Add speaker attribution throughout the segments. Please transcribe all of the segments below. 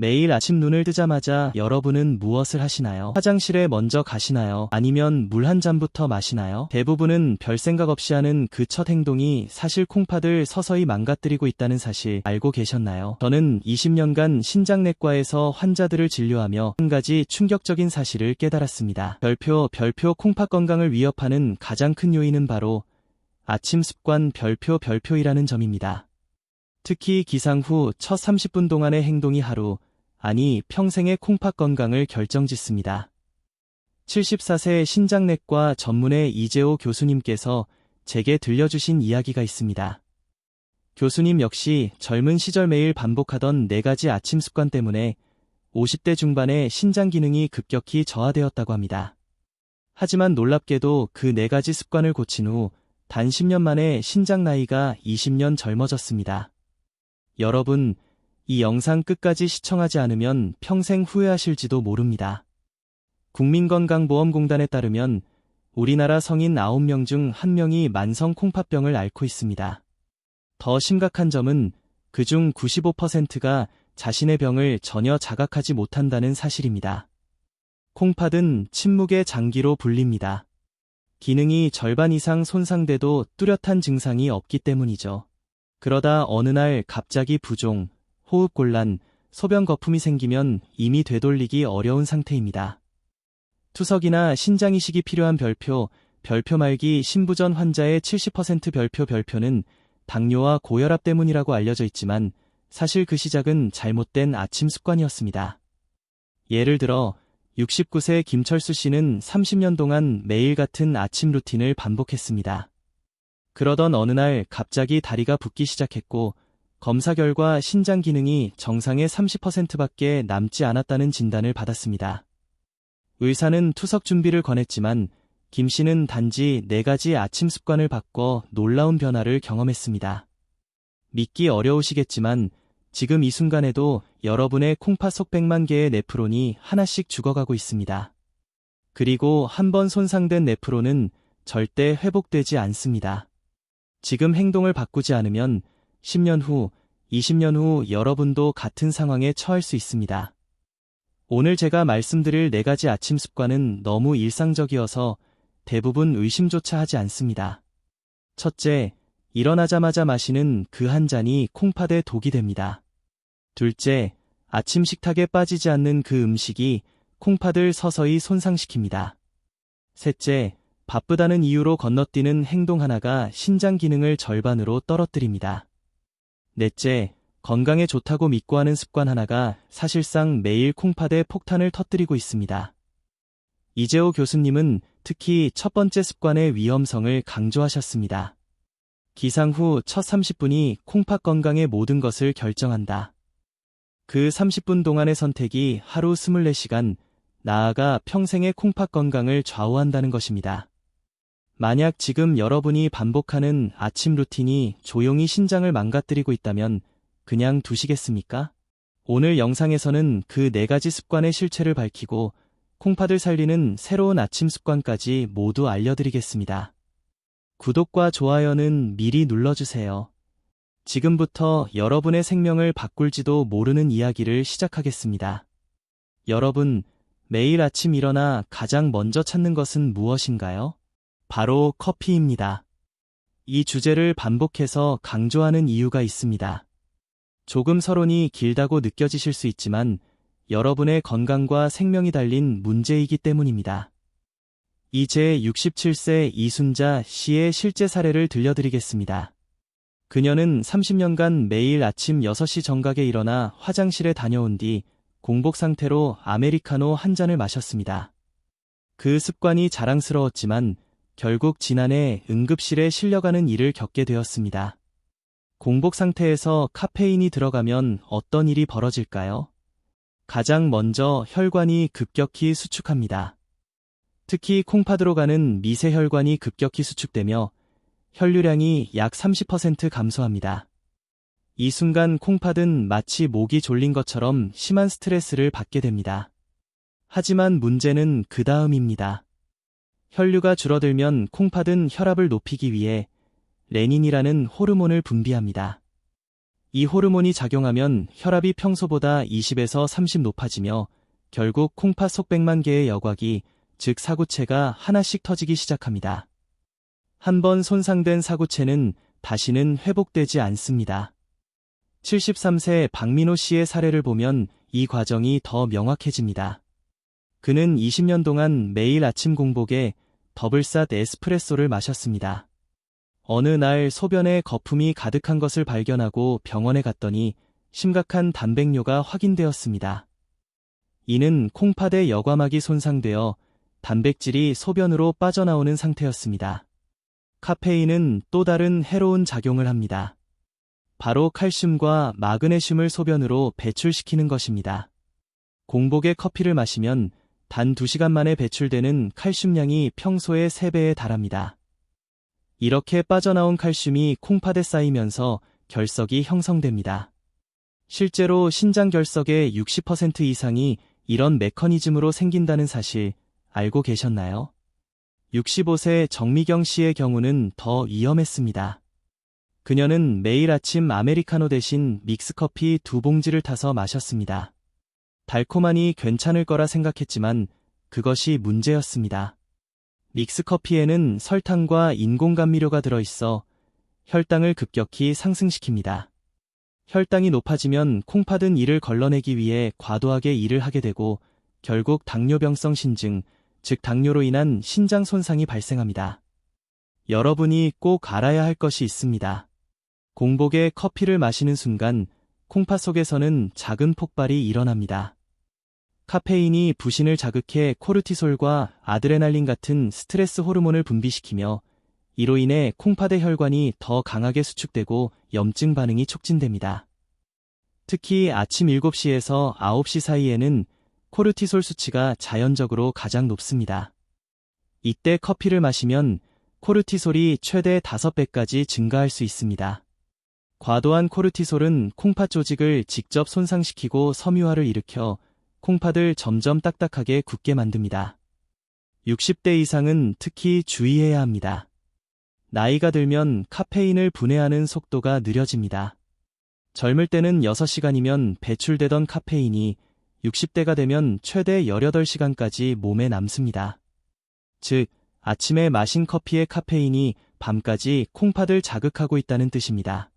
Speaker 1: 매일 아침 눈을 뜨자마자 여러분은 무엇을 하시나요? 화장실에 먼저 가시나요? 아니면 물 한 잔부터 마시나요? 대부분은 별 생각 없이 하는 그 첫 행동이 사실 콩팥을 서서히 망가뜨리고 있다는 사실 알고 계셨나요? 저는 20년간 신장내과에서 환자들을 진료하며 한 가지 충격적인 사실을 깨달았습니다. 별표 콩팥 건강을 위협하는 가장 큰 요인은 바로 아침 습관 별표이라는 점입니다. 특히 기상 후 첫 30분 동안의 행동이 하루, 아니 평생의 콩팥 건강을 결정짓습니다. 74세 신장내과 전문의 이재호 교수님께서 제게 들려주신 이야기가 있습니다. 교수님 역시 젊은 시절 매일 반복하던 4가지 아침 습관 때문에 50대 중반에 신장 기능이 급격히 저하되었다고 합니다. 하지만 놀랍게도 그 4가지 습관을 고친 후 단 10년 만에 신장 나이가 20년 젊어졌습니다. 여러분, 이 영상 끝까지 시청하지 않으면 평생 후회하실지도 모릅니다. 국민건강보험공단에 따르면 우리나라 성인 9명 중 1명이 만성 콩팥병을 앓고 있습니다. 더 심각한 점은 그중 95%가 자신의 병을 전혀 자각하지 못한다는 사실입니다. 콩팥은 침묵의 장기로 불립니다. 기능이 절반 이상 손상돼도 뚜렷한 증상이 없기 때문이죠. 그러다 어느 날 갑자기 부종, 호흡곤란, 소변 거품이 생기면 이미 되돌리기 어려운 상태입니다. 투석이나 신장 이식이 필요한 별표 말기 신부전 환자의 70% 별표는 당뇨와 고혈압 때문이라고 알려져 있지만 사실 그 시작은 잘못된 아침 습관이었습니다. 예를 들어 69세 김철수 씨는 30년 동안 매일 같은 아침 루틴을 반복했습니다. 그러던 어느 날 갑자기 다리가 붓기 시작했고 검사 결과 신장 기능이 정상의 30%밖에 남지 않았다는 진단을 받았습니다. 의사는 투석 준비를 권했지만 김 씨는 단지 4가지 아침 습관을 바꿔 놀라운 변화를 경험했습니다. 믿기 어려우시겠지만 지금 이 순간에도 여러분의 콩팥 속 100만 개의 네프론이 하나씩 죽어가고 있습니다. 그리고 한번 손상된 네프론은 절대 회복되지 않습니다. 지금 행동을 바꾸지 않으면 10년 후, 20년 후 여러분도 같은 상황에 처할 수 있습니다. 오늘 제가 말씀드릴 4가지 아침 습관은 너무 일상적이어서 대부분 의심조차 하지 않습니다. 첫째, 일어나자마자 마시는 그 한 잔이 콩팥에 독이 됩니다. 둘째, 아침 식탁에 빠지지 않는 그 음식이 콩팥을 서서히 손상시킵니다. 셋째, 바쁘다는 이유로 건너뛰는 행동 하나가 신장 기능을 절반으로 떨어뜨립니다. 넷째, 건강에 좋다고 믿고 하는 습관 하나가 사실상 매일 콩팥에 폭탄을 터뜨리고 있습니다. 이재호 교수님은 특히 첫 번째 습관의 위험성을 강조하셨습니다. 기상 후 첫 30분이 콩팥 건강의 모든 것을 결정한다. 그 30분 동안의 선택이 하루 24시간, 나아가 평생의 콩팥 건강을 좌우한다는 것입니다. 만약 지금 여러분이 반복하는 아침 루틴이 조용히 신장을 망가뜨리고 있다면 그냥 두시겠습니까? 오늘 영상에서는 그 4가지 습관의 실체를 밝히고 콩팥을 살리는 새로운 아침 습관까지 모두 알려드리겠습니다. 구독과 좋아요는 미리 눌러주세요. 지금부터 여러분의 생명을 바꿀지도 모르는 이야기를 시작하겠습니다. 여러분, 매일 아침 일어나 가장 먼저 찾는 것은 무엇인가요? 바로 커피입니다. 이 주제를 반복해서 강조하는 이유가 있습니다. 조금 서론이 길다고 느껴지실 수 있지만 여러분의 건강과 생명이 달린 문제이기 때문입니다. 이제 67세 이순자 씨의 실제 사례를 들려드리겠습니다. 그녀는 30년간 매일 아침 6시 정각에 일어나 화장실에 다녀온 뒤 공복 상태로 아메리카노 한 잔을 마셨습니다. 그 습관이 자랑스러웠지만 결국 지난해 응급실에 실려가는 일을 겪게 되었습니다. 공복 상태에서 카페인이 들어가면 어떤 일이 벌어질까요? 가장 먼저 혈관이 급격히 수축합니다. 특히 콩팥으로 가는 미세혈관이 급격히 수축되며 혈류량이 약 30% 감소합니다. 이 순간 콩팥은 마치 목이 졸린 것처럼 심한 스트레스를 받게 됩니다. 하지만 문제는 그 다음입니다. 혈류가 줄어들면 콩팥은 혈압을 높이기 위해 레닌이라는 호르몬을 분비합니다. 이 호르몬이 작용하면 혈압이 평소보다 20에서 30 높아지며 결국 콩팥 속 100만 개의 여곽이, 즉 사구체가 하나씩 터지기 시작합니다. 한번 손상된 사구체는 다시는 회복되지 않습니다. 73세 박민호 씨의 사례를 보면 이 과정이 더 명확해집니다. 그는 20년 동안 매일 아침 공복에 더블샷 에스프레소를 마셨습니다. 어느 날 소변에 거품이 가득한 것을 발견하고 병원에 갔더니 심각한 단백뇨가 확인되었습니다. 이는 콩팥의 여과막이 손상되어 단백질이 소변으로 빠져나오는 상태였습니다. 카페인은 또 다른 해로운 작용을 합니다. 바로 칼슘과 마그네슘을 소변으로 배출시키는 것입니다. 공복에 커피를 마시면 단 2시간 만에 배출되는 칼슘량이 평소의 3배에 달합니다. 이렇게 빠져나온 칼슘이 콩팥에 쌓이면서 결석이 형성됩니다. 실제로 신장 결석의 60% 이상이 이런 메커니즘으로 생긴다는 사실 알고 계셨나요? 65세 정미경 씨의 경우는 더 위험했습니다. 그녀는 매일 아침 아메리카노 대신 믹스커피 2봉지를 타서 마셨습니다. 달콤하니 괜찮을 거라 생각했지만 그것이 문제였습니다. 믹스커피에는 설탕과 인공감미료가 들어있어 혈당을 급격히 상승시킵니다. 혈당이 높아지면 콩팥은 이를 걸러내기 위해 과도하게 일을 하게 되고 결국 당뇨병성 신증, 즉 당뇨로 인한 신장 손상이 발생합니다. 여러분이 꼭 알아야 할 것이 있습니다. 공복에 커피를 마시는 순간 콩팥 속에서는 작은 폭발이 일어납니다. 카페인이 부신을 자극해 코르티솔과 아드레날린 같은 스트레스 호르몬을 분비시키며 이로 인해 콩팥의 혈관이 더 강하게 수축되고 염증 반응이 촉진됩니다. 특히 아침 7시에서 9시 사이에는 코르티솔 수치가 자연적으로 가장 높습니다. 이때 커피를 마시면 코르티솔이 최대 5배까지 증가할 수 있습니다. 과도한 코르티솔은 콩팥 조직을 직접 손상시키고 섬유화를 일으켜 콩팥을 점점 딱딱하게 굳게 만듭니다. 60대 이상은 특히 주의해야 합니다. 나이가 들면 카페인을 분해하는 속도가 느려집니다. 젊을 때는 6시간이면 배출되던 카페인이 60대가 되면 최대 18시간까지 몸에 남습니다. 즉, 아침에 마신 커피의 카페인이 밤까지 콩팥을 자극하고 있다는 뜻입니다.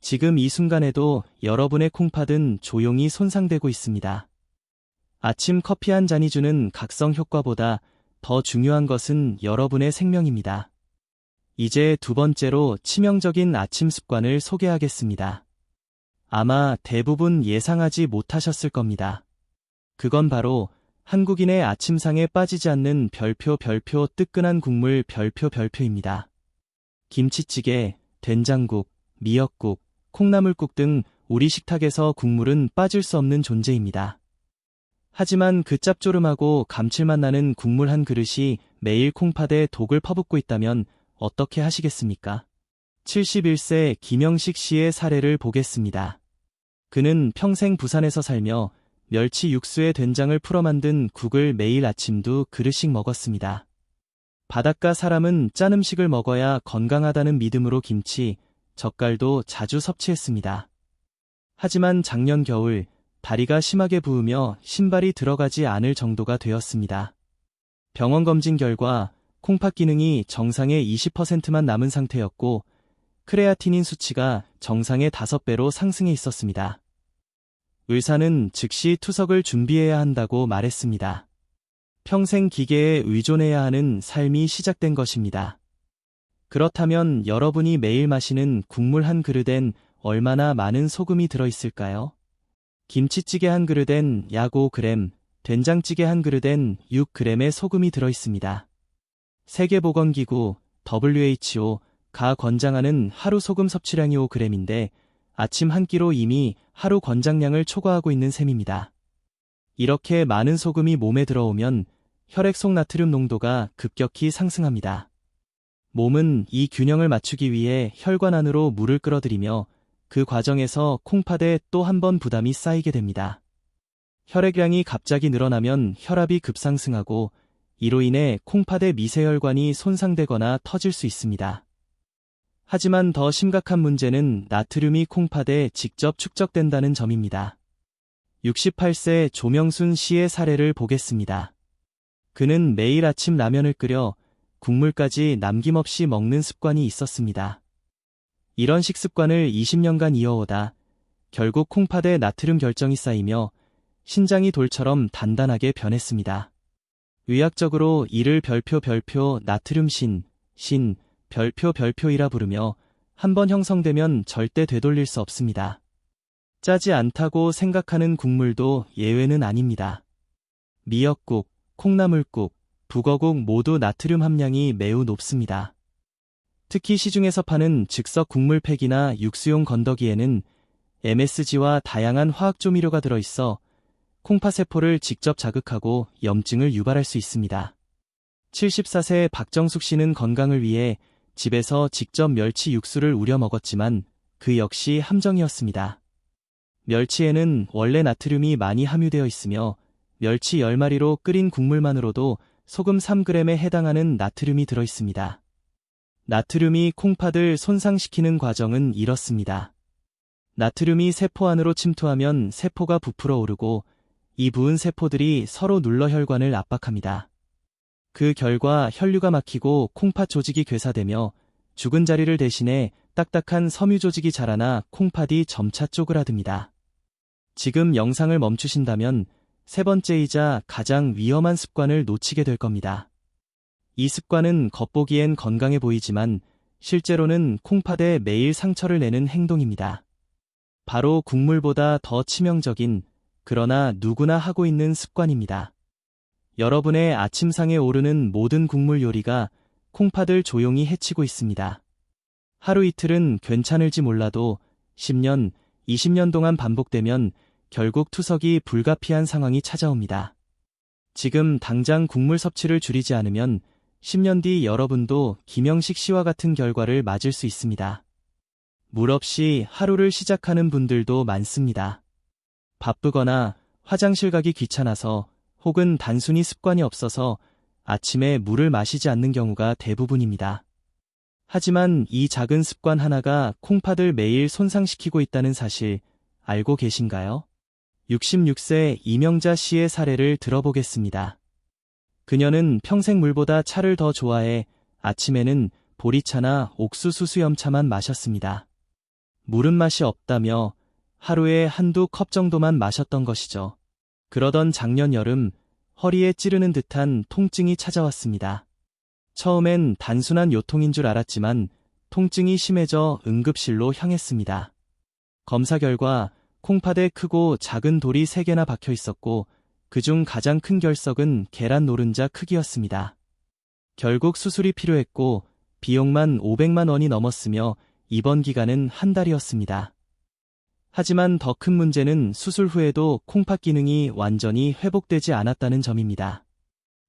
Speaker 1: 지금 이 순간에도 여러분의 콩팥은 조용히 손상되고 있습니다. 아침 커피 한 잔이 주는 각성 효과보다 더 중요한 것은 여러분의 생명입니다. 이제 두 번째로 치명적인 아침 습관을 소개하겠습니다. 아마 대부분 예상하지 못하셨을 겁니다. 그건 바로 한국인의 아침상에 빠지지 않는 별표 뜨끈한 국물 별표입니다. 김치찌개, 된장국, 미역국, 콩나물국 등 우리 식탁에서 국물은 빠질 수 없는 존재입니다. 하지만 그 짭조름하고 감칠맛 나는 국물 한 그릇이 매일 콩팥에 독을 퍼붓고 있다면 어떻게 하시겠습니까? 71세 김영식 씨의 사례를 보겠습니다. 그는 평생 부산에서 살며 멸치 육수에 된장을 풀어 만든 국을 매일 아침 2그릇씩 먹었습니다. 바닷가 사람은 짠 음식을 먹어야 건강하다는 믿음으로 김치, 젓갈도 자주 섭취했습니다. 하지만 작년 겨울 다리가 심하게 부으며 신발이 들어가지 않을 정도가 되었습니다. 병원 검진 결과 콩팥 기능이 정상의 20%만 남은 상태였고 크레아티닌 수치가 정상의 5배로 상승해 있었습니다. 의사는 즉시 투석을 준비해야 한다고 말했습니다. 평생 기계에 의존해야 하는 삶이 시작된 것입니다. 그렇다면 여러분이 매일 마시는 국물 한 그릇엔 얼마나 많은 소금이 들어있을까요? 김치찌개 한 그릇엔 약 5g, 된장찌개 한 그릇엔 6g의 소금이 들어있습니다. 세계보건기구 WHO 가 권장하는 하루 소금 섭취량이 5g인데 아침 한 끼로 이미 하루 권장량을 초과하고 있는 셈입니다. 이렇게 많은 소금이 몸에 들어오면 혈액 속 나트륨 농도가 급격히 상승합니다. 몸은 이 균형을 맞추기 위해 혈관 안으로 물을 끌어들이며 그 과정에서 콩팥에 또 한 번 부담이 쌓이게 됩니다. 혈액량이 갑자기 늘어나면 혈압이 급상승하고 이로 인해 콩팥의 미세혈관이 손상되거나 터질 수 있습니다. 하지만 더 심각한 문제는 나트륨이 콩팥에 직접 축적된다는 점입니다. 68세 조명순 씨의 사례를 보겠습니다. 그는 매일 아침 라면을 끓여 국물까지 남김없이 먹는 습관이 있었습니다. 이런 식습관을 20년간 이어오다 결국 콩팥에 나트륨 결정이 쌓이며 신장이 돌처럼 단단하게 변했습니다. 의학적으로 이를 별표 나트륨 신 별표이라 부르며 한번 형성되면 절대 되돌릴 수 없습니다. 짜지 않다고 생각하는 국물도 예외는 아닙니다. 미역국, 콩나물국, 북어국 모두 나트륨 함량이 매우 높습니다. 특히 시중에서 파는 즉석 국물팩이나 육수용 건더기에는 MSG와 다양한 화학조미료가 들어있어 콩팥세포를 직접 자극하고 염증을 유발할 수 있습니다. 74세 박정숙 씨는 건강을 위해 집에서 직접 멸치 육수를 우려 먹었지만 그 역시 함정이었습니다. 멸치에는 원래 나트륨이 많이 함유되어 있으며 멸치 10마리로 끓인 국물만으로도 소금 3g에 해당하는 나트륨이 들어있습니다. 나트륨이 콩팥을 손상시키는 과정은 이렇습니다. 나트륨이 세포 안으로 침투하면 세포가 부풀어 오르고 이 부은 세포들이 서로 눌러 혈관을 압박합니다. 그 결과 혈류가 막히고 콩팥 조직이 괴사되며 죽은 자리를 대신해 딱딱한 섬유 조직이 자라나 콩팥이 점차 쪼그라듭니다. 지금 영상을 멈추신다면 세 번째이자 가장 위험한 습관을 놓치게 될 겁니다. 이 습관은 겉보기엔 건강해 보이지만 실제로는 콩팥에 매일 상처를 내는 행동입니다. 바로 국물보다 더 치명적인 그러나 누구나 하고 있는 습관입니다. 여러분의 아침상에 오르는 모든 국물 요리가 콩팥을 조용히 해치고 있습니다. 하루 이틀은 괜찮을지 몰라도 10년, 20년 동안 반복되면 결국 투석이 불가피한 상황이 찾아옵니다. 지금 당장 국물 섭취를 줄이지 않으면 10년 뒤 여러분도 김영식 씨와 같은 결과를 맞을 수 있습니다. 물 없이 하루를 시작하는 분들도 많습니다. 바쁘거나 화장실 가기 귀찮아서 혹은 단순히 습관이 없어서 아침에 물을 마시지 않는 경우가 대부분입니다. 하지만 이 작은 습관 하나가 콩팥을 매일 손상시키고 있다는 사실 알고 계신가요? 66세 이명자 씨의 사례를 들어보겠습니다. 그녀는 평생 물보다 차를 더 좋아해 아침에는 보리차나 옥수수 수염차만 마셨습니다. 물은 맛이 없다며 하루에 한두 컵 정도만 마셨던 것이죠. 그러던 작년 여름 허리에 찌르는 듯한 통증이 찾아왔습니다. 처음엔 단순한 요통인 줄 알았지만 통증이 심해져 응급실로 향했습니다. 검사 결과 콩팥에 크고 작은 돌이 3개나 박혀 있었고 그중 가장 큰 결석은 계란 노른자 크기였습니다. 결국 수술이 필요했고 비용만 500만 원이 넘었으며 입원 기간은 한 달이었습니다. 하지만 더 큰 문제는 수술 후에도 콩팥 기능이 완전히 회복되지 않았다는 점입니다.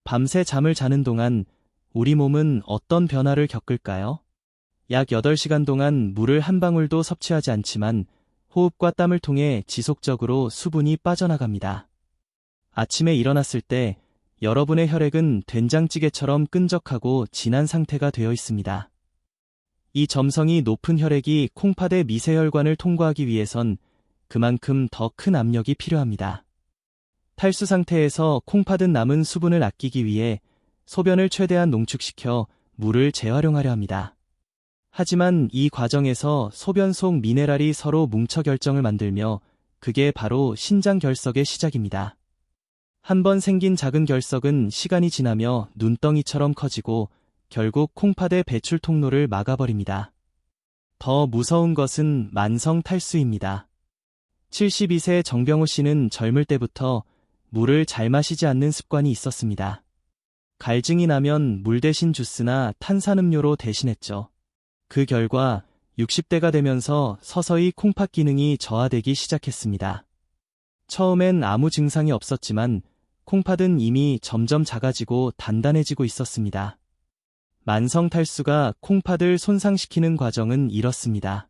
Speaker 1: 밤새 잠을 자는 동안 우리 몸은 어떤 변화를 겪을까요? 약 8시간 동안 물을 한 방울도 섭취하지 않지만 호흡과 땀을 통해 지속적으로 수분이 빠져나갑니다. 아침에 일어났을 때 여러분의 혈액은 된장찌개처럼 끈적하고 진한 상태가 되어 있습니다. 이 점성이 높은 혈액이 콩팥의 미세혈관을 통과하기 위해선 그만큼 더 큰 압력이 필요합니다. 탈수 상태에서 콩팥은 남은 수분을 아끼기 위해 소변을 최대한 농축시켜 물을 재활용하려 합니다. 하지만 이 과정에서 소변 속 미네랄이 서로 뭉쳐 결정을 만들며 그게 바로 신장 결석의 시작입니다. 한번 생긴 작은 결석은 시간이 지나며 눈덩이처럼 커지고 결국 콩팥의 배출 통로를 막아버립니다. 더 무서운 것은 만성 탈수입니다. 72세 정병호 씨는 젊을 때부터 물을 잘 마시지 않는 습관이 있었습니다. 갈증이 나면 물 대신 주스나 탄산음료로 대신했죠. 그 결과 60대가 되면서 서서히 콩팥 기능이 저하되기 시작했습니다. 처음엔 아무 증상이 없었지만 콩팥은 이미 점점 작아지고 단단해지고 있었습니다. 만성 탈수가 콩팥을 손상시키는 과정은 이렇습니다.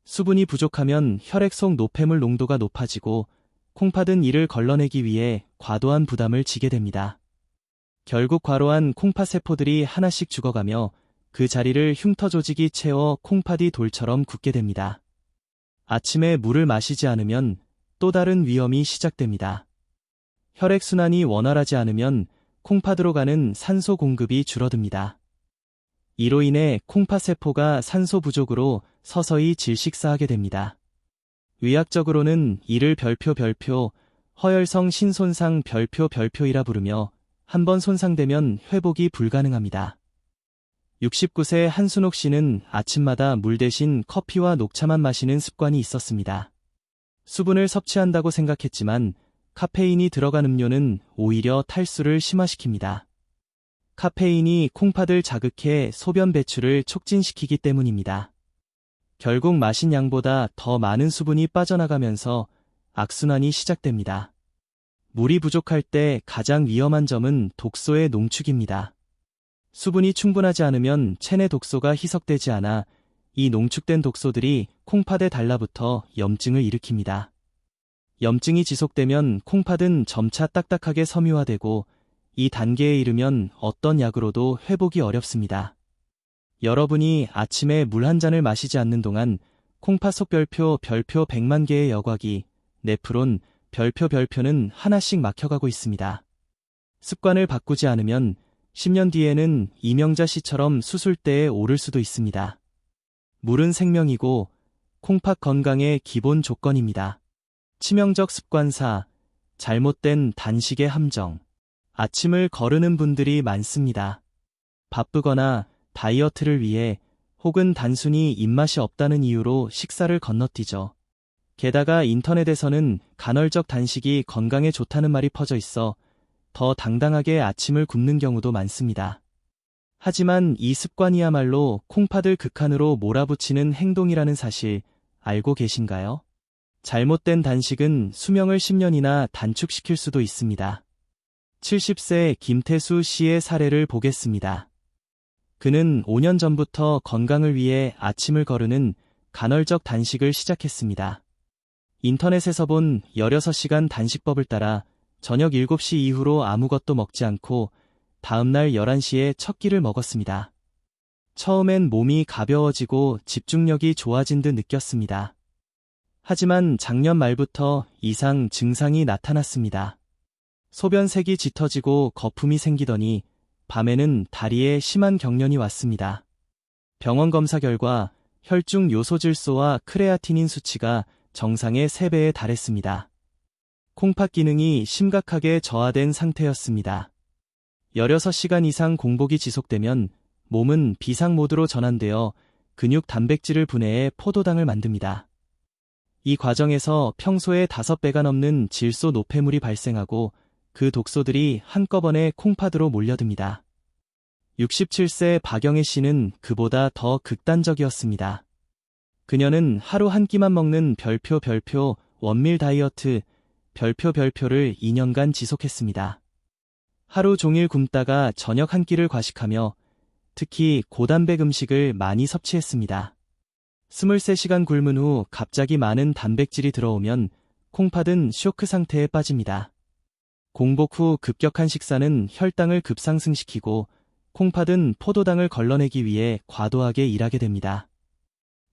Speaker 1: 수분이 부족하면 혈액 속 노폐물 농도가 높아지고 콩팥은 이를 걸러내기 위해 과도한 부담을 지게 됩니다. 결국 과로한 콩팥 세포들이 하나씩 죽어가며 그 자리를 흉터 조직이 채워 콩팥이 돌처럼 굳게 됩니다. 아침에 물을 마시지 않으면 또 다른 위험이 시작됩니다. 혈액순환이 원활하지 않으면 콩팥으로 가는 산소 공급이 줄어듭니다. 이로 인해 콩팥세포가 산소 부족으로 서서히 질식사하게 됩니다. 의학적으로는 이를 별표, 허혈성 신손상 별표이라 부르며 한번 손상되면 회복이 불가능합니다. 69세 한순옥 씨는 아침마다 물 대신 커피와 녹차만 마시는 습관이 있었습니다. 수분을 섭취한다고 생각했지만 카페인이 들어간 음료는 오히려 탈수를 심화시킵니다. 카페인이 콩팥을 자극해 소변 배출을 촉진시키기 때문입니다. 결국 마신 양보다 더 많은 수분이 빠져나가면서 악순환이 시작됩니다. 물이 부족할 때 가장 위험한 점은 독소의 농축입니다. 수분이 충분하지 않으면 체내 독소가 희석되지 않아 이 농축된 독소들이 콩팥에 달라붙어 염증을 일으킵니다. 염증이 지속되면 콩팥은 점차 딱딱하게 섬유화되고 이 단계에 이르면 어떤 약으로도 회복이 어렵습니다. 여러분이 아침에 물 한 잔을 마시지 않는 동안 콩팥 속 별표 100만 개의 여과기, 네프론, 별표는 하나씩 막혀가고 있습니다. 습관을 바꾸지 않으면 10년 뒤에는 이명자 씨처럼 수술대에 오를 수도 있습니다. 물은 생명이고 콩팥 건강의 기본 조건입니다. 치명적 습관사, 잘못된 단식의 함정. 아침을 거르는 분들이 많습니다. 바쁘거나 다이어트를 위해 혹은 단순히 입맛이 없다는 이유로 식사를 건너뛰죠. 게다가 인터넷에서는 간헐적 단식이 건강에 좋다는 말이 퍼져 있어 더 당당하게 아침을 굶는 경우도 많습니다. 하지만 이 습관이야말로 콩팥을 극한으로 몰아붙이는 행동이라는 사실 알고 계신가요? 잘못된 단식은 수명을 10년이나 단축시킬 수도 있습니다. 70세 김태수 씨의 사례를 보겠습니다. 그는 5년 전부터 건강을 위해 아침을 거르는 간헐적 단식을 시작했습니다. 인터넷에서 본 16시간 단식법을 따라 저녁 7시 이후로 아무것도 먹지 않고 다음날 11시에 첫 끼를 먹었습니다. 처음엔 몸이 가벼워지고 집중력이 좋아진 듯 느꼈습니다. 하지만 작년 말부터 이상 증상이 나타났습니다. 소변색이 짙어지고 거품이 생기더니 밤에는 다리에 심한 경련이 왔습니다. 병원 검사 결과 혈중 요소질소와 크레아티닌 수치가 정상의 3배에 달했습니다. 콩팥 기능이 심각하게 저하된 상태였습니다. 16시간 이상 공복이 지속되면 몸은 비상 모드로 전환되어 근육 단백질을 분해해 포도당을 만듭니다. 이 과정에서 평소의 5배가 넘는 질소 노폐물이 발생하고 그 독소들이 한꺼번에 콩팥으로 몰려듭니다. 67세 박영애 씨는 그보다 더 극단적이었습니다. 그녀는 하루 한 끼만 먹는 별표 원밀 다이어트 별표를 2년간 지속했습니다. 하루 종일 굶다가 저녁 한 끼를 과식하며 특히 고단백 음식을 많이 섭취했습니다. 23시간 굶은 후 갑자기 많은 단백질이 들어오면 콩팥은 쇼크 상태에 빠집니다. 공복 후 급격한 식사는 혈당을 급상승시키고 콩팥은 포도당을 걸러내기 위해 과도하게 일하게 됩니다.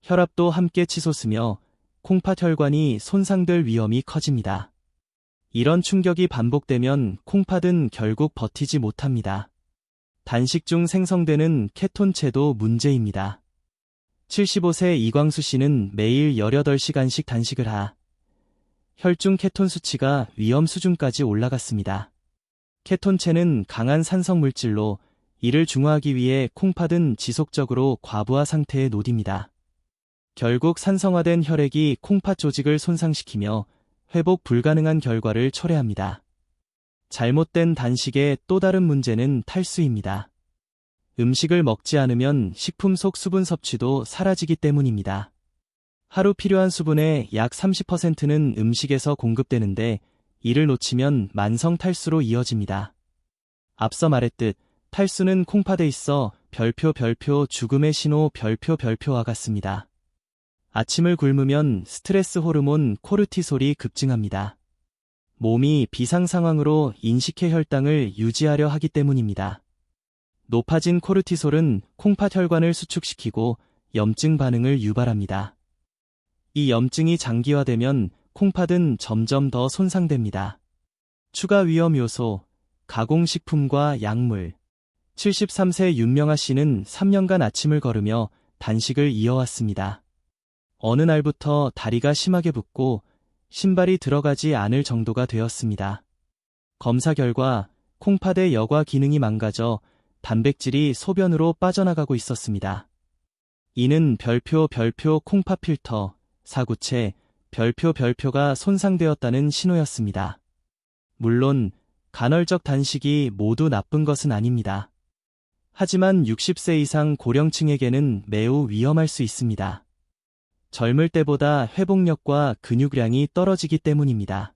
Speaker 1: 혈압도 함께 치솟으며 콩팥 혈관이 손상될 위험이 커집니다. 이런 충격이 반복되면 콩팥은 결국 버티지 못합니다. 단식 중 생성되는 케톤체도 문제입니다. 75세 이광수 씨는 매일 18시간씩 단식을 혈중 케톤 수치가 위험 수준까지 올라갔습니다. 케톤체는 강한 산성 물질로 이를 중화하기 위해 콩팥은 지속적으로 과부하 상태에 놓입니다. 결국 산성화된 혈액이 콩팥 조직을 손상시키며 회복 불가능한 결과를 초래합니다. 잘못된 단식의 또 다른 문제는 탈수입니다. 음식을 먹지 않으면 식품 속 수분 섭취도 사라지기 때문입니다. 하루 필요한 수분의 약 30%는 음식에서 공급되는데 이를 놓치면 만성 탈수로 이어집니다. 앞서 말했듯 탈수는 콩팥에 있어 별표 죽음의 신호 별표와 같습니다. 아침을 굶으면 스트레스 호르몬 코르티솔이 급증합니다. 몸이 비상 상황으로 인식해 혈당을 유지하려 하기 때문입니다. 높아진 코르티솔은 콩팥 혈관을 수축시키고 염증 반응을 유발합니다. 이 염증이 장기화되면 콩팥은 점점 더 손상됩니다. 추가 위험 요소, 가공식품과 약물. 73세 윤명아 씨는 3년간 아침을 걸으며 단식을 이어왔습니다. 어느 날부터 다리가 심하게 붓고 신발이 들어가지 않을 정도가 되었습니다. 검사 결과 콩팥의 여과 기능이 망가져 단백질이 소변으로 빠져나가고 있었습니다. 이는 별표 콩팥 필터, 사구체, 별표가 손상되었다는 신호였습니다. 물론 간헐적 단식이 모두 나쁜 것은 아닙니다. 하지만 60세 이상 고령층에게는 매우 위험할 수 있습니다. 젊을 때보다 회복력과 근육량이 떨어지기 때문입니다.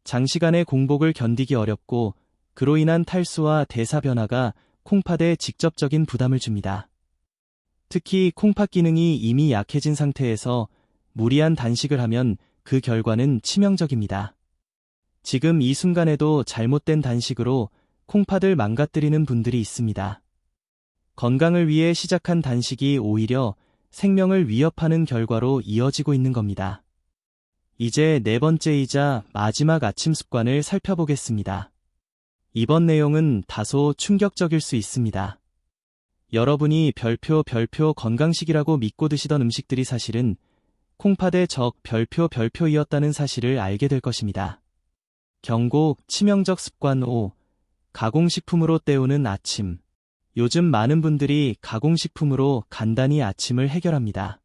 Speaker 1: 장시간의 공복을 견디기 어렵고 그로 인한 탈수와 대사 변화가 콩팥에 직접적인 부담을 줍니다. 특히 콩팥 기능이 이미 약해진 상태에서 무리한 단식을 하면 그 결과는 치명적입니다. 지금 이 순간에도 잘못된 단식으로 콩팥을 망가뜨리는 분들이 있습니다. 건강을 위해 시작한 단식이 오히려 생명을 위협하는 결과로 이어지고 있는 겁니다. 이제 네 번째이자 마지막 아침 습관을 살펴보겠습니다. 이번 내용은 다소 충격적일 수 있습니다. 여러분이 별표 건강식이라고 믿고 드시던 음식들이 사실은 콩팥의 적 별표이었다는 사실을 알게 될 것입니다. 경고, 치명적 습관 5. 가공식품으로 때우는 아침. 요즘 많은 분들이 가공식품으로 간단히 아침을 해결합니다.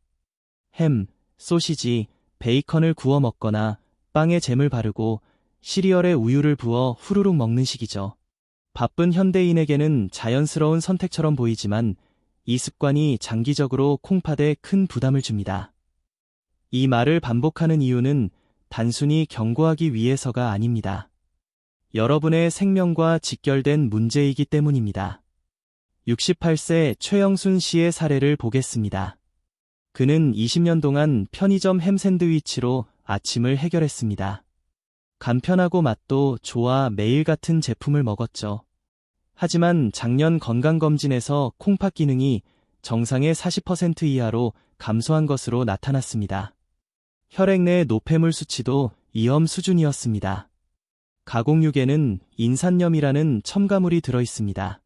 Speaker 1: 햄, 소시지, 베이컨을 구워 먹거나 빵에 잼을 바르고 시리얼에 우유를 부어 후루룩 먹는 식이죠. 바쁜 현대인에게는 자연스러운 선택처럼 보이지만 이 습관이 장기적으로 콩팥에 큰 부담을 줍니다. 이 말을 반복하는 이유는 단순히 경고하기 위해서가 아닙니다. 여러분의 생명과 직결된 문제이기 때문입니다. 68세 최영순 씨의 사례를 보겠습니다. 그는 20년 동안 편의점 햄 샌드위치로 아침을 해결했습니다. 간편하고 맛도 좋아 매일 같은 제품을 먹었죠. 하지만 작년 건강검진에서 콩팥 기능이 정상의 40% 이하로 감소한 것으로 나타났습니다. 혈액 내 노폐물 수치도 위험 수준이었습니다. 가공육에는 인산염이라는 첨가물이 들어있습니다.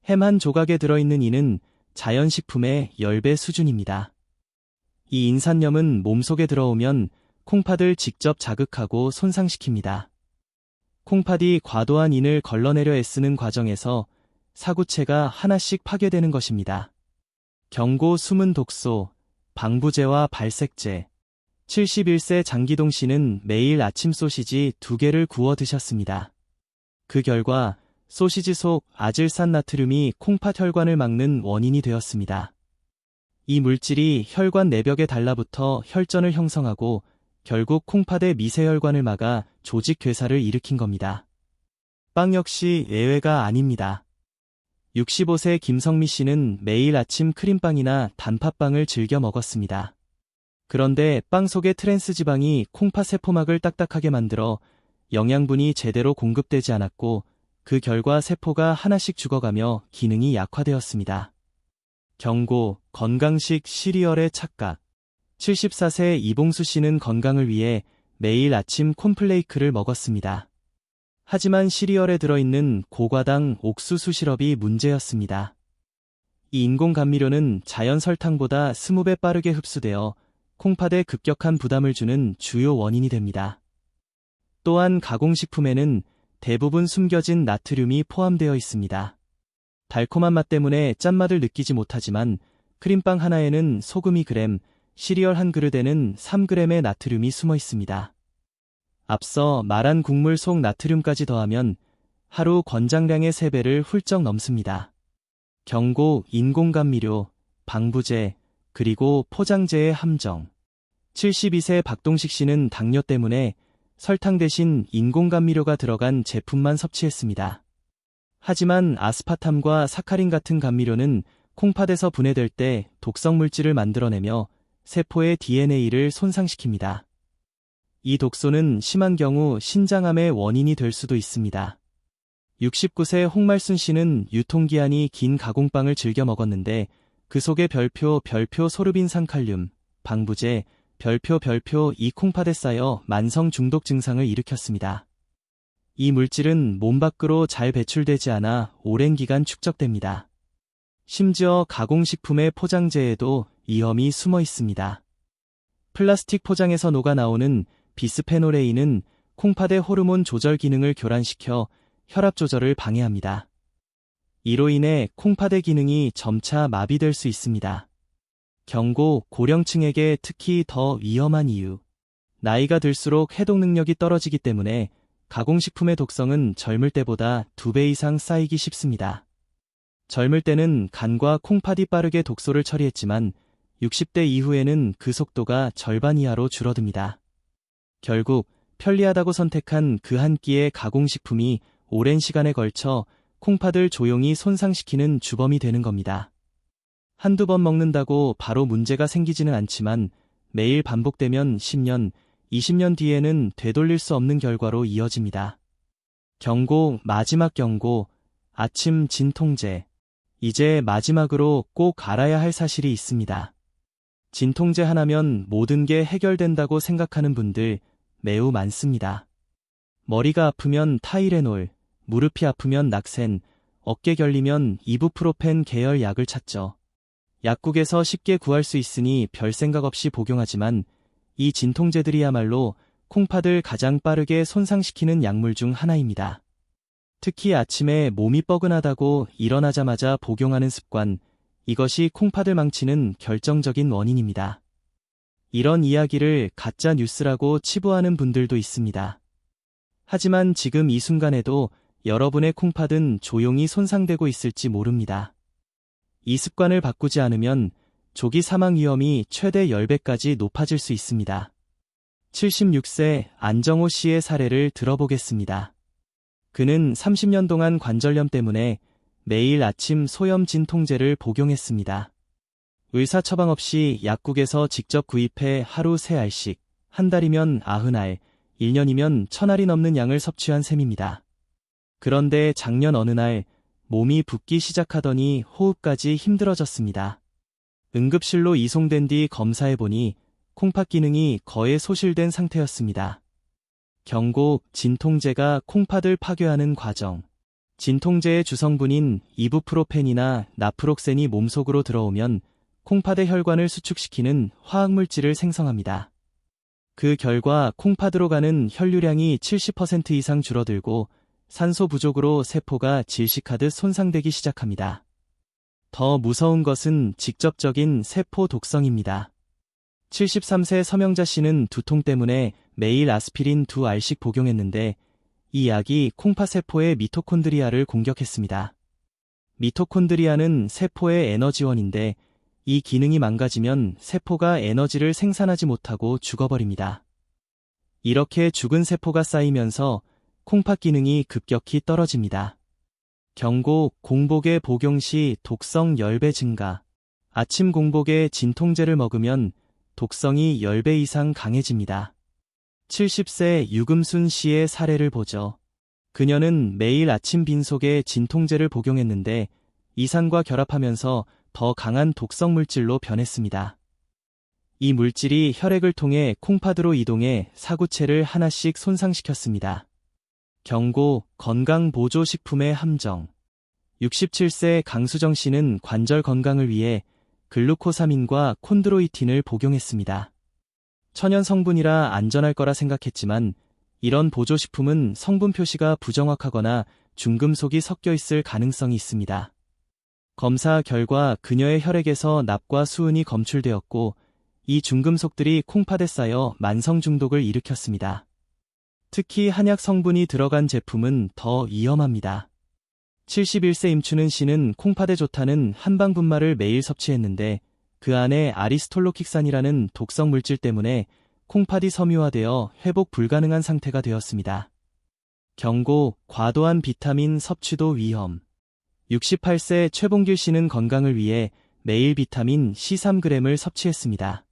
Speaker 1: 햄 한 조각에 들어있는 이는 자연식품의 10배 수준입니다. 이 인산염은 몸속에 들어오면 콩팥을 직접 자극하고 손상시킵니다. 콩팥이 과도한 인을 걸러내려 애쓰는 과정에서 사구체가 하나씩 파괴되는 것입니다. 경고 숨은 독소, 방부제와 발색제. 71세 장기동 씨는 매일 아침 소시지 2개를 구워 드셨습니다. 그 결과 소시지 속 아질산 나트륨이 콩팥 혈관을 막는 원인이 되었습니다. 이 물질이 혈관 내벽에 달라붙어 혈전을 형성하고 결국 콩팥의 미세혈관을 막아 조직 괴사를 일으킨 겁니다. 빵 역시 예외가 아닙니다. 65세 김성미 씨는 매일 아침 크림빵이나 단팥빵을 즐겨 먹었습니다. 그런데 빵 속의 트랜스 지방이 콩팥 세포막을 딱딱하게 만들어 영양분이 제대로 공급되지 않았고 그 결과 세포가 하나씩 죽어가며 기능이 약화되었습니다. 경고, 건강식 시리얼의 착각. 74세 이봉수 씨는 건강을 위해 매일 아침 콘플레이크를 먹었습니다. 하지만 시리얼에 들어있는 고과당 옥수수 시럽이 문제였습니다. 이 인공 감미료는 자연 설탕보다 20배 빠르게 흡수되어 콩팥에 급격한 부담을 주는 주요 원인이 됩니다. 또한 가공식품에는 대부분 숨겨진 나트륨이 포함되어 있습니다. 달콤한 맛 때문에 짠맛을 느끼지 못하지만 크림빵 하나에는 소금 2g, 시리얼 한 그릇에는 3g의 나트륨이 숨어 있습니다. 앞서 말한 국물 속 나트륨까지 더하면 하루 권장량의 3배를 훌쩍 넘습니다. 경고, 인공감미료, 방부제, 그리고 포장재의 함정. 72세 박동식 씨는 당뇨 때문에 설탕 대신 인공감미료가 들어간 제품만 섭취했습니다. 하지만 아스파탐과 사카린 같은 감미료는 콩팥에서 분해될 때 독성 물질을 만들어내며 세포의 DNA를 손상시킵니다. 이 독소는 심한 경우 신장암의 원인이 될 수도 있습니다. 69세 홍말순 씨는 유통기한이 긴 가공빵을 즐겨 먹었는데 그 속에 별표 소르빈산칼륨, 방부제, 별표 이 콩팥에 쌓여 만성 중독 증상을 일으켰습니다. 이 물질은 몸 밖으로 잘 배출되지 않아 오랜 기간 축적됩니다. 심지어 가공식품의 포장재에도 위험이 숨어 있습니다. 플라스틱 포장에서 녹아나오는 비스페놀 A는 콩팥의 호르몬 조절 기능을 교란시켜 혈압 조절을 방해합니다. 이로 인해 콩팥의 기능이 점차 마비될 수 있습니다. 경고, 고령층에게 특히 더 위험한 이유. 나이가 들수록 해독 능력이 떨어지기 때문에 가공식품의 독성은 젊을 때보다 2배 이상 쌓이기 쉽습니다. 젊을 때는 간과 콩팥이 빠르게 독소를 처리했지만 60대 이후에는 그 속도가 절반 이하로 줄어듭니다. 결국 편리하다고 선택한 그 한 끼의 가공식품이 오랜 시간에 걸쳐 콩팥을 조용히 손상시키는 주범이 되는 겁니다. 한두 번 먹는다고 바로 문제가 생기지는 않지만 매일 반복되면 10년, 20년 뒤에는 되돌릴 수 없는 결과로 이어집니다. 경고, 마지막 경고, 아침 진통제. 이제 마지막으로 꼭 알아야 할 사실이 있습니다. 진통제 하나면 모든 게 해결된다고 생각하는 분들 매우 많습니다. 머리가 아프면 타이레놀, 무릎이 아프면 낙센, 어깨 결리면 이부프로펜 계열 약을 찾죠. 약국에서 쉽게 구할 수 있으니 별 생각 없이 복용하지만 이 진통제들이야말로 콩팥을 가장 빠르게 손상시키는 약물 중 하나입니다. 특히 아침에 몸이 뻐근하다고 일어나자마자 복용하는 습관, 이것이 콩팥을 망치는 결정적인 원인입니다. 이런 이야기를 가짜 뉴스라고 치부하는 분들도 있습니다. 하지만 지금 이 순간에도 여러분의 콩팥은 조용히 손상되고 있을지 모릅니다. 이 습관을 바꾸지 않으면 조기 사망 위험이 최대 10배까지 높아질 수 있습니다. 76세 안정호 씨의 사례를 들어보겠습니다. 그는 30년 동안 관절염 때문에 매일 아침 소염 진통제를 복용했습니다. 의사 처방 없이 약국에서 직접 구입해 하루 3알씩, 한 달이면 90알, 1년이면 1000알이 넘는 양을 섭취한 셈입니다. 그런데 작년 어느 날 몸이 붓기 시작하더니 호흡까지 힘들어졌습니다. 응급실로 이송된 뒤 검사해보니 콩팥 기능이 거의 소실된 상태였습니다. 경고, 진통제가 콩팥을 파괴하는 과정. 진통제의 주성분인 이부프로펜이나 나프록센이 몸속으로 들어오면 콩팥의 혈관을 수축시키는 화학물질을 생성합니다. 그 결과 콩팥으로 가는 혈류량이 70% 이상 줄어들고 산소 부족으로 세포가 질식하듯 손상되기 시작합니다. 더 무서운 것은 직접적인 세포 독성입니다. 73세 서명자 씨는 두통 때문에 매일 아스피린 2알씩 복용했는데 이 약이 콩팥 세포의 미토콘드리아를 공격했습니다. 미토콘드리아는 세포의 에너지원인데 이 기능이 망가지면 세포가 에너지를 생산하지 못하고 죽어버립니다. 이렇게 죽은 세포가 쌓이면서 콩팥 기능이 급격히 떨어집니다. 경고, 공복에 복용 시 독성 10배 증가. 아침 공복에 진통제를 먹으면 독성이 10배 이상 강해집니다. 70세 유금순 씨의 사례를 보죠. 그녀는 매일 아침 빈속에 진통제를 복용했는데 이산과 결합하면서 더 강한 독성 물질로 변했습니다. 이 물질이 혈액을 통해 콩팥으로 이동해 사구체를 하나씩 손상시켰습니다. 경고, 건강보조식품의 함정. 67세 강수정 씨는 관절 건강을 위해 글루코사민과 콘드로이틴을 복용했습니다. 천연 성분이라 안전할 거라 생각했지만 이런 보조식품은 성분 표시가 부정확하거나 중금속이 섞여 있을 가능성이 있습니다. 검사 결과 그녀의 혈액에서 납과 수은이 검출되었고 이 중금속들이 콩팥에 쌓여 만성 중독을 일으켰습니다. 특히 한약 성분이 들어간 제품은 더 위험합니다. 71세 임춘은 씨는 콩팥에 좋다는 한방분말을 매일 섭취했는데 그 안에 아리스톨로킥산이라는 독성 물질 때문에 콩팥이 섬유화되어 회복 불가능한 상태가 되었습니다. 경고, 과도한 비타민 섭취도 위험. 68세 최봉길 씨는 건강을 위해 매일 비타민 C3g을 섭취했습니다.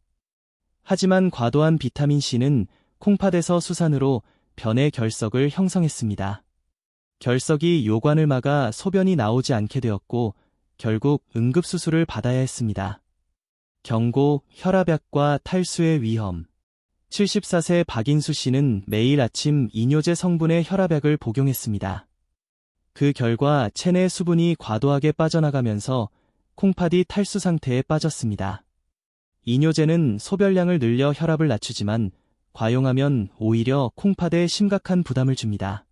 Speaker 1: 하지만 과도한 비타민 C는 콩팥에서 수산으로 변의 결석을 형성했습니다. 결석이 요관을 막아 소변이 나오지 않게 되었고 결국 응급수술을 받아야 했습니다. 경고, 혈압약과 탈수의 위험. 74세 박인수 씨는 매일 아침 이뇨제 성분의 혈압약을 복용했습니다. 그 결과 체내 수분이 과도하게 빠져나가면서 콩팥이 탈수 상태에 빠졌습니다. 이뇨제는 소변량을 늘려 혈압을 낮추지만 과용하면 오히려 콩팥에 심각한 부담을 줍니다.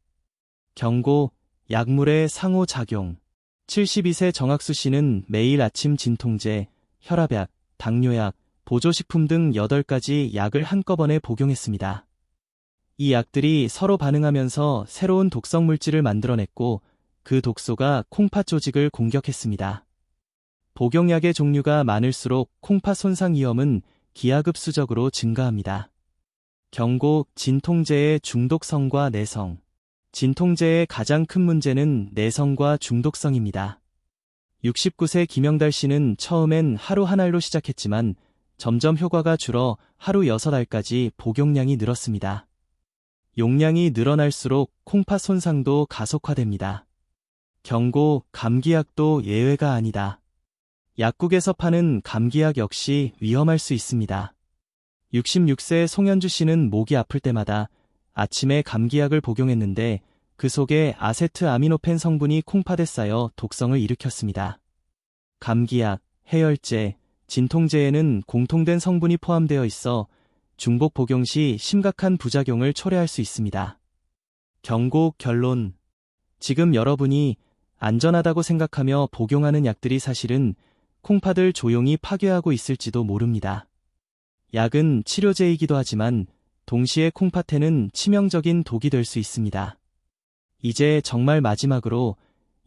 Speaker 1: 경고, 약물의 상호작용. 72세 정학수 씨는 매일 아침 진통제, 혈압약, 당뇨약, 보조식품 등 8가지 약을 한꺼번에 복용했습니다. 이 약들이 서로 반응하면서 새로운 독성 물질을 만들어냈고 그 독소가 콩팥 조직을 공격했습니다. 복용약의 종류가 많을수록 콩팥 손상 위험은 기하급수적으로 증가합니다. 경고, 진통제의 중독성과 내성. 진통제의 가장 큰 문제는 내성과 중독성입니다. 69세 김영달 씨는 처음엔 하루 한 알로 시작했지만 점점 효과가 줄어 하루 6알까지 복용량이 늘었습니다. 용량이 늘어날수록 콩팥 손상도 가속화됩니다. 경고, 감기약도 예외가 아니다. 약국에서 파는 감기약 역시 위험할 수 있습니다. 66세 송현주 씨는 목이 아플 때마다 아침에 감기약을 복용했는데 그 속에 아세트아미노펜 성분이 콩팥에 쌓여 독성을 일으켰습니다. 감기약, 해열제, 진통제에는 공통된 성분이 포함되어 있어 중복 복용 시 심각한 부작용을 초래할 수 있습니다. 경고, 결론. 지금 여러분이 안전하다고 생각하며 복용하는 약들이 사실은 콩팥을 조용히 파괴하고 있을지도 모릅니다. 약은 치료제이기도 하지만 동시에 콩팥에는 치명적인 독이 될 수 있습니다. 이제 정말 마지막으로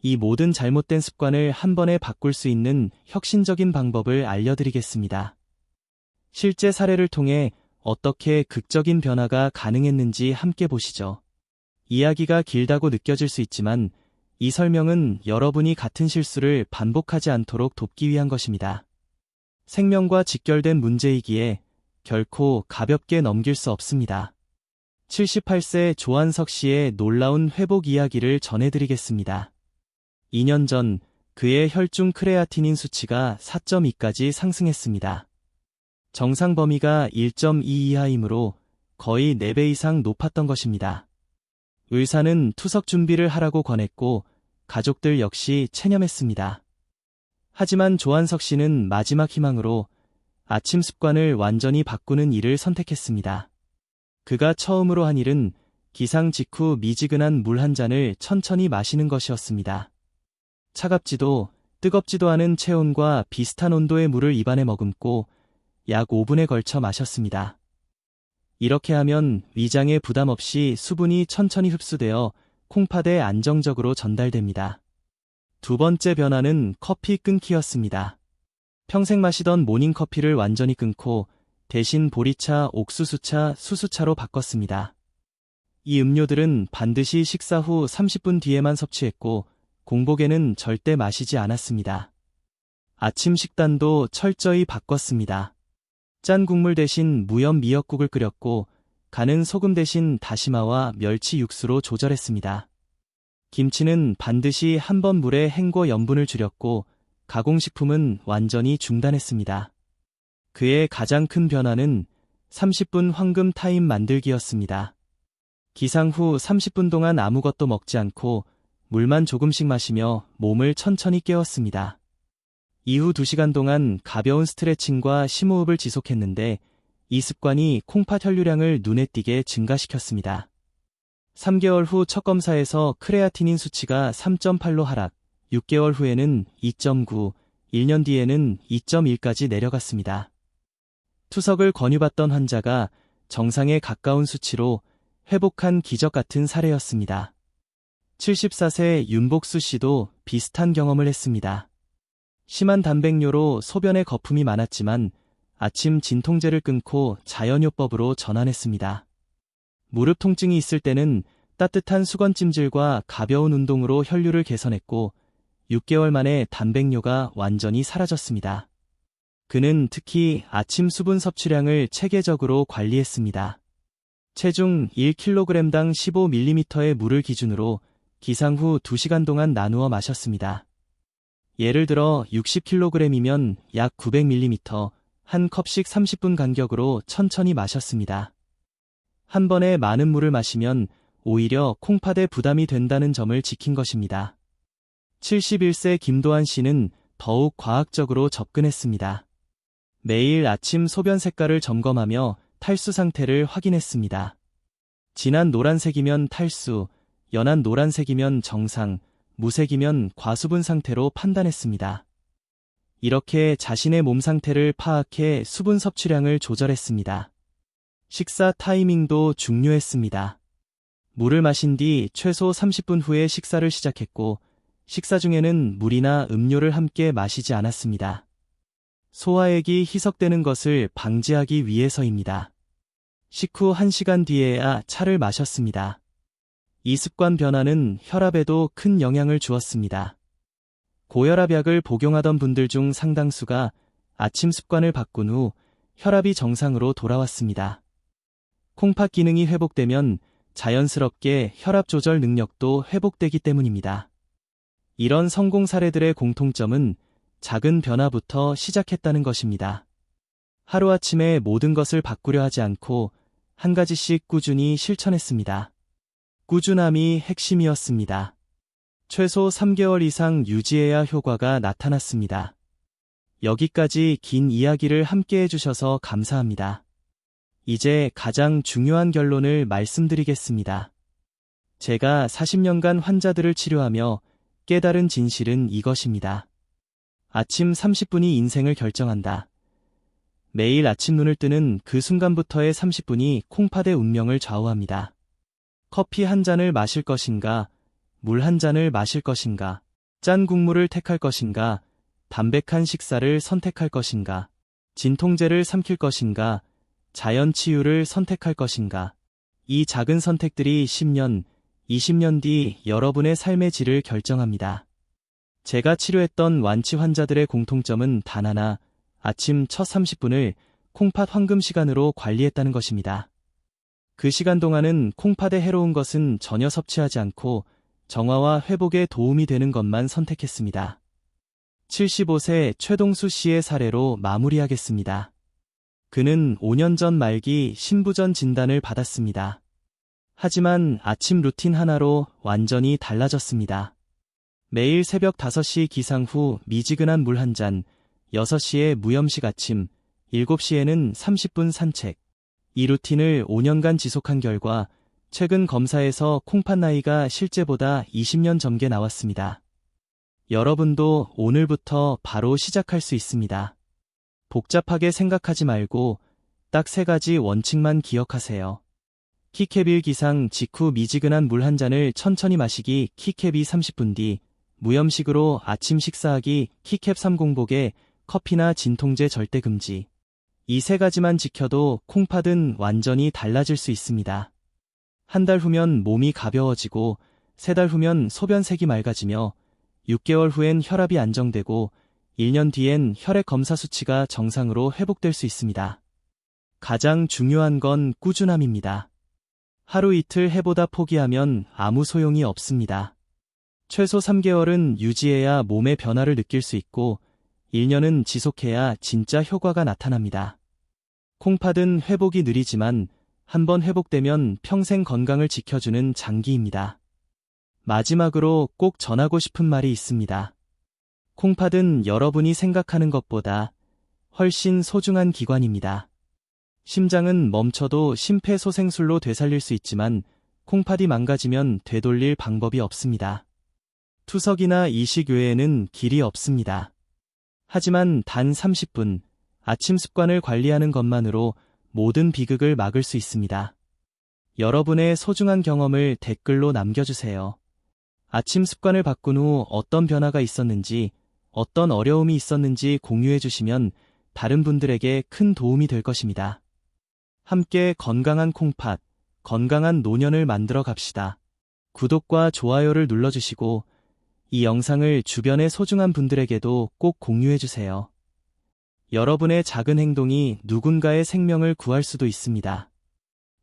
Speaker 1: 이 모든 잘못된 습관을 한 번에 바꿀 수 있는 혁신적인 방법을 알려드리겠습니다. 실제 사례를 통해 어떻게 극적인 변화가 가능했는지 함께 보시죠. 이야기가 길다고 느껴질 수 있지만 이 설명은 여러분이 같은 실수를 반복하지 않도록 돕기 위한 것입니다. 생명과 직결된 문제이기에 결코 가볍게 넘길 수 없습니다. 78세 조한석 씨의 놀라운 회복 이야기를 전해드리겠습니다. 2년 전 그의 혈중 크레아티닌 수치가 4.2까지 상승했습니다. 정상 범위가 1.2 이하이므로 거의 4배 이상 높았던 것입니다. 의사는 투석 준비를 하라고 권했고 가족들 역시 체념했습니다. 하지만 조한석 씨는 마지막 희망으로 아침 습관을 완전히 바꾸는 일을 선택했습니다. 그가 처음으로 한 일은 기상 직후 미지근한 물 한 잔을 천천히 마시는 것이었습니다. 차갑지도 뜨겁지도 않은 체온과 비슷한 온도의 물을 입안에 머금고 약 5분에 걸쳐 마셨습니다. 이렇게 하면 위장에 부담 없이 수분이 천천히 흡수되어 콩팥에 안정적으로 전달됩니다. 두 번째 변화는 커피 끊기였습니다. 평생 마시던 모닝커피를 완전히 끊고 대신 보리차, 옥수수차, 수수차로 바꿨습니다. 이 음료들은 반드시 식사 후 30분 뒤에만 섭취했고 공복에는 절대 마시지 않았습니다. 아침 식단도 철저히 바꿨습니다. 짠 국물 대신 무염 미역국을 끓였고 간은 소금 대신 다시마와 멸치 육수로 조절했습니다. 김치는 반드시 한 번 물에 헹궈 염분을 줄였고 가공식품은 완전히 중단했습니다. 그의 가장 큰 변화는 30분 황금 타임 만들기였습니다. 기상 후 30분 동안 아무것도 먹지 않고 물만 조금씩 마시며 몸을 천천히 깨웠습니다. 이후 2시간 동안 가벼운 스트레칭과 심호흡을 지속했는데 이 습관이 콩팥 혈류량을 눈에 띄게 증가시켰습니다. 3개월 후 첫 검사에서 크레아티닌 수치가 3.8로 하락, 6개월 후에는 2.9, 1년 뒤에는 2.1까지 내려갔습니다. 투석을 권유받던 환자가 정상에 가까운 수치로 회복한 기적 같은 사례였습니다. 74세 윤복수 씨도 비슷한 경험을 했습니다. 심한 단백뇨로 소변에 거품이 많았지만 아침 진통제를 끊고 자연요법으로 전환했습니다. 무릎 통증이 있을 때는 따뜻한 수건찜질과 가벼운 운동으로 혈류를 개선했고 6개월 만에 단백뇨가 완전히 사라졌습니다. 그는 특히 아침 수분 섭취량을 체계적으로 관리했습니다. 체중 1kg당 15ml의 물을 기준으로 기상 후 2시간 동안 나누어 마셨습니다. 예를 들어 60kg이면 약 900ml, 한 컵씩 30분 간격으로 천천히 마셨습니다. 한 번에 많은 물을 마시면 오히려 콩팥에 부담이 된다는 점을 지킨 것입니다. 71세 김도한 씨는 더욱 과학적으로 접근했습니다. 매일 아침 소변 색깔을 점검하며 탈수 상태를 확인했습니다. 진한 노란색이면 탈수, 연한 노란색이면 정상, 무색이면 과수분 상태로 판단했습니다. 이렇게 자신의 몸 상태를 파악해 수분 섭취량을 조절했습니다. 식사 타이밍도 중요했습니다. 물을 마신 뒤 최소 30분 후에 식사를 시작했고, 식사 중에는 물이나 음료를 함께 마시지 않았습니다. 소화액이 희석되는 것을 방지하기 위해서입니다. 식후 1시간 뒤에야 차를 마셨습니다. 이 습관 변화는 혈압에도 큰 영향을 주었습니다. 고혈압약을 복용하던 분들 중 상당수가 아침 습관을 바꾼 후 혈압이 정상으로 돌아왔습니다. 콩팥 기능이 회복되면 자연스럽게 혈압 조절 능력도 회복되기 때문입니다. 이런 성공 사례들의 공통점은 작은 변화부터 시작했다는 것입니다. 하루아침에 모든 것을 바꾸려 하지 않고 한 가지씩 꾸준히 실천했습니다. 꾸준함이 핵심이었습니다. 최소 3개월 이상 유지해야 효과가 나타났습니다. 여기까지 긴 이야기를 함께 해주셔서 감사합니다. 이제 가장 중요한 결론을 말씀드리겠습니다. 제가 40년간 환자들을 치료하며 깨달은 진실은 이것입니다. 아침 30분이 인생을 결정한다. 매일 아침 눈을 뜨는 그 순간부터의 30분이 콩팥의 운명을 좌우합니다. 커피 한 잔을 마실 것인가, 물 한 잔을 마실 것인가, 짠 국물을 택할 것인가, 담백한 식사를 선택할 것인가, 진통제를 삼킬 것인가, 자연 치유를 선택할 것인가. 이 작은 선택들이 10년, 20년 뒤 여러분의 삶의 질을 결정합니다. 제가 치료했던 완치 환자들의 공통점은 단 하나, 아침 첫 30분을 콩팥 황금 시간으로 관리했다는 것입니다. 그 시간 동안은 콩팥에 해로운 것은 전혀 섭취하지 않고 정화와 회복에 도움이 되는 것만 선택했습니다. 75세 최동수 씨의 사례로 마무리하겠습니다. 그는 5년 전 말기 신부전 진단을 받았습니다. 하지만 아침 루틴 하나로 완전히 달라졌습니다. 매일 새벽 5시 기상 후 미지근한 물 한 잔, 6시에 무염식 아침, 7시에는 30분 산책. 이 루틴을 5년간 지속한 결과 최근 검사에서 콩팥 나이가 실제보다 20년 젊게 나왔습니다. 여러분도 오늘부터 바로 시작할 수 있습니다. 복잡하게 생각하지 말고 딱 3가지 원칙만 기억하세요. 키캡일 기상 직후 미지근한 물 한 잔을 천천히 마시기, 키캡이 30분 뒤, 무염식으로 아침 식사하기, 키캡 30복에 커피나 진통제 절대 금지. 이 3가지만 지켜도 콩팥은 완전히 달라질 수 있습니다. 한 달 후면 몸이 가벼워지고, 3달 후면 소변색이 맑아지며, 6개월 후엔 혈압이 안정되고, 1년 뒤엔 혈액 검사 수치가 정상으로 회복될 수 있습니다. 가장 중요한 건 꾸준함입니다. 하루 이틀 해보다 포기하면 아무 소용이 없습니다. 최소 3개월은 유지해야 몸의 변화를 느낄 수 있고, 1년은 지속해야 진짜 효과가 나타납니다. 콩팥은 회복이 느리지만 한번 회복되면 평생 건강을 지켜주는 장기입니다. 마지막으로 꼭 전하고 싶은 말이 있습니다. 콩팥은 여러분이 생각하는 것보다 훨씬 소중한 기관입니다. 심장은 멈춰도 심폐소생술로 되살릴 수 있지만 콩팥이 망가지면 되돌릴 방법이 없습니다. 투석이나 이식 외에는 길이 없습니다. 하지만 단 30분, 아침 습관을 관리하는 것만으로 모든 비극을 막을 수 있습니다. 여러분의 소중한 경험을 댓글로 남겨주세요. 아침 습관을 바꾼 후 어떤 변화가 있었는지, 어떤 어려움이 있었는지 공유해주시면 다른 분들에게 큰 도움이 될 것입니다. 함께 건강한 콩팥, 건강한 노년을 만들어 갑시다. 구독과 좋아요를 눌러주시고 이 영상을 주변의 소중한 분들에게도 꼭 공유해주세요. 여러분의 작은 행동이 누군가의 생명을 구할 수도 있습니다.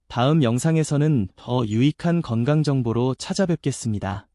Speaker 1: 다음 영상에서는 더 유익한 건강 정보로 찾아뵙겠습니다.